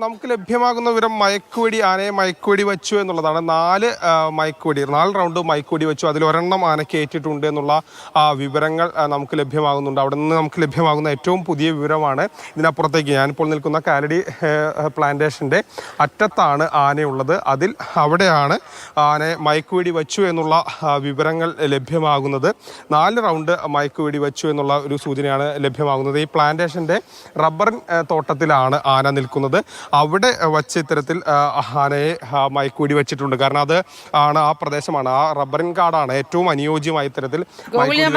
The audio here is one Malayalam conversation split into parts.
നമുക്ക് ലഭ്യമാകുന്ന വിവരം മയക്കുവെടി ആനയെ മയക്കുവെടി വെച്ചു എന്നുള്ളതാണ്. 4 റൗണ്ട് മയക്കുവെടി വെച്ചു. അതിൽ ഒരെണ്ണം ആനയ്ക്ക് ഏറ്റിട്ടുണ്ട് എന്നുള്ള വിവരങ്ങൾ നമുക്ക് ലഭ്യമാകുന്നുണ്ട്. അവിടെ നിന്ന് നമുക്ക് ലഭ്യമാകുന്ന ഏറ്റവും പുതിയ വിവരമാണ്. ഇതിനപ്പുറത്തേക്ക് ഞാനിപ്പോൾ നിൽക്കുന്ന കാലടി പ്ലാന്റേഷൻ്റെ അറ്റത്താണ് ആനയുള്ളത്. അവിടെയാണ് ആനയെ മയക്കുവെടി വെച്ചു എന്നുള്ള വിവരങ്ങൾ ലഭ്യമാകുന്നത്. 4 റൗണ്ട് മയക്കുവെടി വെച്ചു എന്നുള്ള ഒരു സൂചനയാണ് ലഭ്യമാകുന്നത്. ഈ പ്ലാന്റേഷൻ്റെ റബ്ബർ തോട്ടത്തിലാണ് ആന നിൽക്കുന്നത്. അവിടെ വച്ച് ഇത്തരത്തിൽ ആനയെ മയക്കുവെടി വെച്ചിട്ടുണ്ട്. കാരണം അത് ആണ് ആ പ്രദേശമാണ്, ആ റബ്ബറിൻ കാടാണ് ഏറ്റവും അനുയോജ്യമായ ഇത്തരത്തിൽ.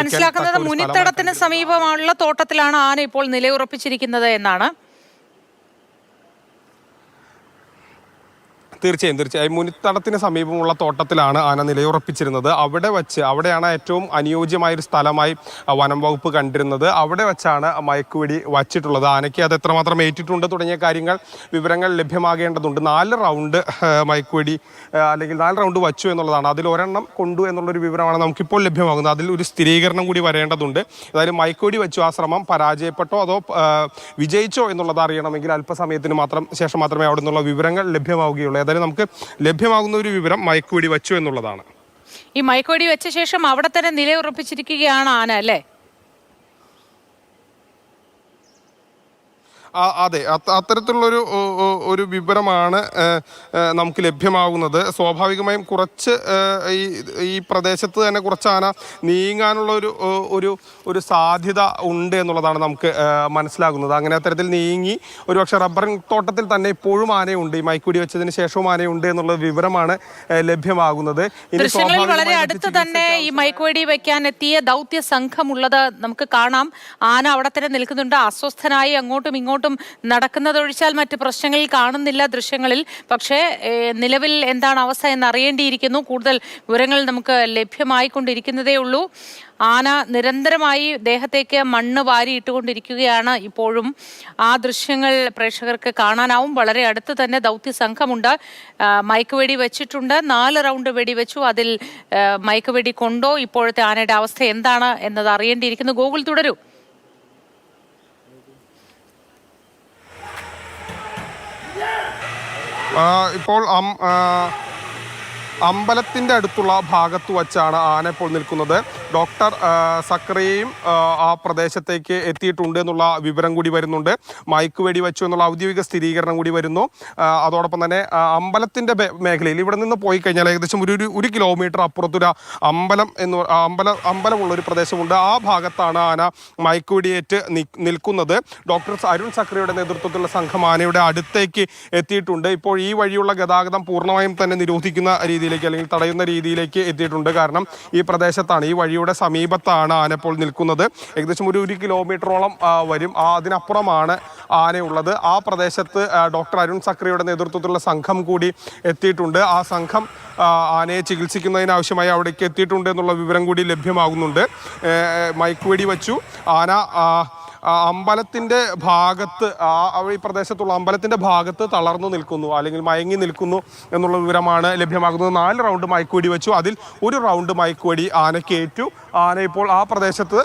മനസ്സിലാക്കുന്നത് മുനിത്തടത്തിന് സമീപമുള്ള തോട്ടത്തിലാണ് ആന ഇപ്പോൾ നിലയുറപ്പിച്ചിരിക്കുന്നത് എന്നാണ്. തീർച്ചയായും മുനിത്തടത്തിന് സമീപമുള്ള തോട്ടത്തിലാണ് ആന നിലയുറപ്പിച്ചിരുന്നത്. അവിടെയാണ് ഏറ്റവും അനുയോജ്യമായൊരു സ്ഥലമായി വനം വകുപ്പ് കണ്ടിരുന്നത്. അവിടെ വെച്ചാണ് മയക്കുവെടി വച്ചിട്ടുള്ളത്. ആനയ്ക്ക് അത് എത്രമാത്രം ഏറ്റിട്ടുണ്ട് തുടങ്ങിയ വിവരങ്ങൾ ലഭ്യമാകേണ്ടതുണ്ട്. 4 റൗണ്ട് മയക്കുവെടി അല്ലെങ്കിൽ 4 റൗണ്ട് വച്ചു എന്നുള്ളതാണ്. അതിൽ ഒരെണ്ണം കൊണ്ടു എന്നുള്ളൊരു വിവരമാണ് നമുക്കിപ്പോൾ ലഭ്യമാകുന്നത്. അതിൽ ഒരു സ്ഥിരീകരണം കൂടി വരേണ്ടതുണ്ട്. അതായത് മയക്കുവെടി വെച്ചു ആ ശ്രമം പരാജയപ്പെട്ടോ അതോ വിജയിച്ചോ എന്നുള്ളത് അറിയണമെങ്കിൽ അല്പസമയത്തിന് ശേഷം മാത്രമേ അവിടെ നിന്നുള്ള വിവരങ്ങൾ ലഭ്യമാവുകയുള്ളൂ. ഏതായാലും നമുക്ക് ലഭ്യമാകുന്ന ഒരു വിവരം മയക്കുവെടി വെച്ചു എന്നുള്ളതാണ്. ഈ മയക്കുവെടി വെച്ച ശേഷം അവിടെ തന്നെ നിലയുറപ്പിച്ചിരിക്കുകയാണ് ആന, അല്ലേ? അതെ, അത്തരത്തിലുള്ളൊരു ഒരു വിവരമാണ് നമുക്ക് ലഭ്യമാകുന്നത്. സ്വാഭാവികമായും കുറച്ച് ഈ പ്രദേശത്ത് തന്നെ കുറച്ച് ആന നീങ്ങാനുള്ള ഒരു സാധ്യത ഉണ്ട് എന്നുള്ളതാണ് നമുക്ക് മനസ്സിലാകുന്നത്. അങ്ങനെ അത്തരത്തിൽ നീങ്ങി ഒരുപക്ഷെ റബ്ബർ തോട്ടത്തിൽ തന്നെ ഇപ്പോഴും ആനയുണ്ട്. ഈ മയക്കുവെടി വെച്ചതിന് ശേഷവും ആനയുണ്ട് എന്നുള്ള വിവരമാണ് ലഭ്യമാകുന്നത്. വളരെ അടുത്ത് തന്നെ ഈ മയക്കുവെടി വെക്കാൻ എത്തിയ ദൗത്യ സംഘമുള്ളത് നമുക്ക് കാണാം. ആന അവിടെ തന്നെ നിൽക്കുന്നുണ്ട്. അസ്വസ്ഥനായി അങ്ങോട്ടും ഇങ്ങോട്ടും നടക്കുന്നതൊഴിച്ചാൽ മറ്റ് പ്രശ്നങ്ങളിൽ കാണുന്നില്ല ദൃശ്യങ്ങളിൽ. പക്ഷേ നിലവിൽ എന്താണ് അവസ്ഥ എന്ന് അറിയേണ്ടിയിരിക്കുന്നു. കൂടുതൽ വിവരങ്ങൾ നമുക്ക് ലഭ്യമായിക്കൊണ്ടിരിക്കുന്നതേ ഉള്ളൂ. ആന നിരന്തരമായി ദേഹത്തേക്ക് മണ്ണ് വാരി ഇട്ടുകൊണ്ടിരിക്കുകയാണ് ഇപ്പോഴും. ആ ദൃശ്യങ്ങൾ പ്രേക്ഷകർക്ക് കാണാനാവും. വളരെ അടുത്ത് തന്നെ ദൗത്യ സംഘമുണ്ട്. മയക്കുവെടി വെച്ചിട്ടുണ്ട്. 4 റൗണ്ട് വെടിവെച്ചു. അതിൽ മയക്കുവെടി കൊണ്ടോ ഇപ്പോഴത്തെ ആനയുടെ അവസ്ഥ എന്താണ് എന്നത് അറിയേണ്ടിയിരിക്കുന്നു. ഗോകുൽ, തുടരൂ. ഇപ്പോൾ അമ്പലത്തിൻ്റെ അടുത്തുള്ള ഭാഗത്ത് വച്ചാണ് ആന ഇപ്പോൾ നിൽക്കുന്നത്. ഡോക്ടർ സക്കറിയയും ആ പ്രദേശത്തേക്ക് എത്തിയിട്ടുണ്ട് എന്നുള്ള വിവരം കൂടി വരുന്നുണ്ട്. മയക്കുവെടി വെച്ചു എന്നുള്ള ഔദ്യോഗിക സ്ഥിരീകരണം കൂടി വരുന്നു. അതോടൊപ്പം തന്നെ അമ്പലത്തിൻ്റെ മേഖലയിൽ ഇവിടെ നിന്ന് പോയി കഴിഞ്ഞാൽ ഏകദേശം ഒരു കിലോമീറ്റർ അപ്പുറത്തൊരു അമ്പലമുള്ളൊരു പ്രദേശമുണ്ട്. ആ ഭാഗത്താണ് ആന മയക്കുവെടിയേറ്റ് നിൽക്കുന്നത്. ഡോക്ടർ അരുൺ സക്കറിയുടെ നേതൃത്വത്തിലുള്ള സംഘം ആനയുടെ അടുത്തേക്ക് എത്തിയിട്ടുണ്ട്. ഇപ്പോൾ ഈ വഴിയുള്ള ഗതാഗതം പൂർണ്ണമായും തന്നെ നിരോധിക്കുന്ന രീതിയിലേക്ക് അല്ലെങ്കിൽ തടയുന്ന രീതിയിലേക്ക് എത്തിയിട്ടുണ്ട്. കാരണം ഈ പ്രദേശത്താണ്, ഈ വഴിയുടെ സമീപത്താണ് ആന ഇപ്പോൾ നിൽക്കുന്നത്. ഏകദേശം ഒരു കിലോമീറ്ററോളം വരും. അതിനപ്പുറമാണ് ആനയുള്ളത്. ആ പ്രദേശത്ത് ഡോക്ടർ അരുൺ സക്കറിയുടെ നേതൃത്വത്തിലുള്ള സംഘം കൂടി എത്തിയിട്ടുണ്ട്. ആ സംഘം ആനയെ ചികിത്സിക്കുന്നതിനാവശ്യമായി അവിടേക്ക് എത്തിയിട്ടുണ്ട് എന്നുള്ള വിവരം കൂടി ലഭ്യമാകുന്നുണ്ട്. മയക്കുവെടി വച്ചു ആന അമ്പലത്തിൻ്റെ ഭാഗത്ത്, ഈ പ്രദേശത്തുള്ള അമ്പലത്തിൻ്റെ ഭാഗത്ത് തളർന്നു നിൽക്കുന്നു അല്ലെങ്കിൽ മയങ്ങി നിൽക്കുന്നു എന്നുള്ള വിവരമാണ് ലഭ്യമാകുന്നത്. 4 റൗണ്ട് മയക്കുവെടി വെച്ചു. അതിൽ 1 റൗണ്ട് മയക്കുവെടി ആനയ്ക്കേറ്റു. ആന ഇപ്പോൾ ആ പ്രദേശത്ത്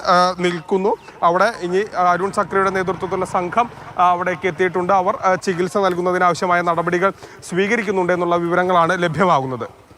നിൽക്കുന്നു. അവിടെ ഇനി അരുൺ സക്കറിയുടെ നേതൃത്വത്തിലുള്ള സംഘം അവിടേക്ക് എത്തിയിട്ടുണ്ട്. അവർ ചികിത്സ നൽകുന്നതിനാവശ്യമായ നടപടികൾ സ്വീകരിക്കുന്നുണ്ട് എന്നുള്ള വിവരങ്ങളാണ് ലഭ്യമാകുന്നത്.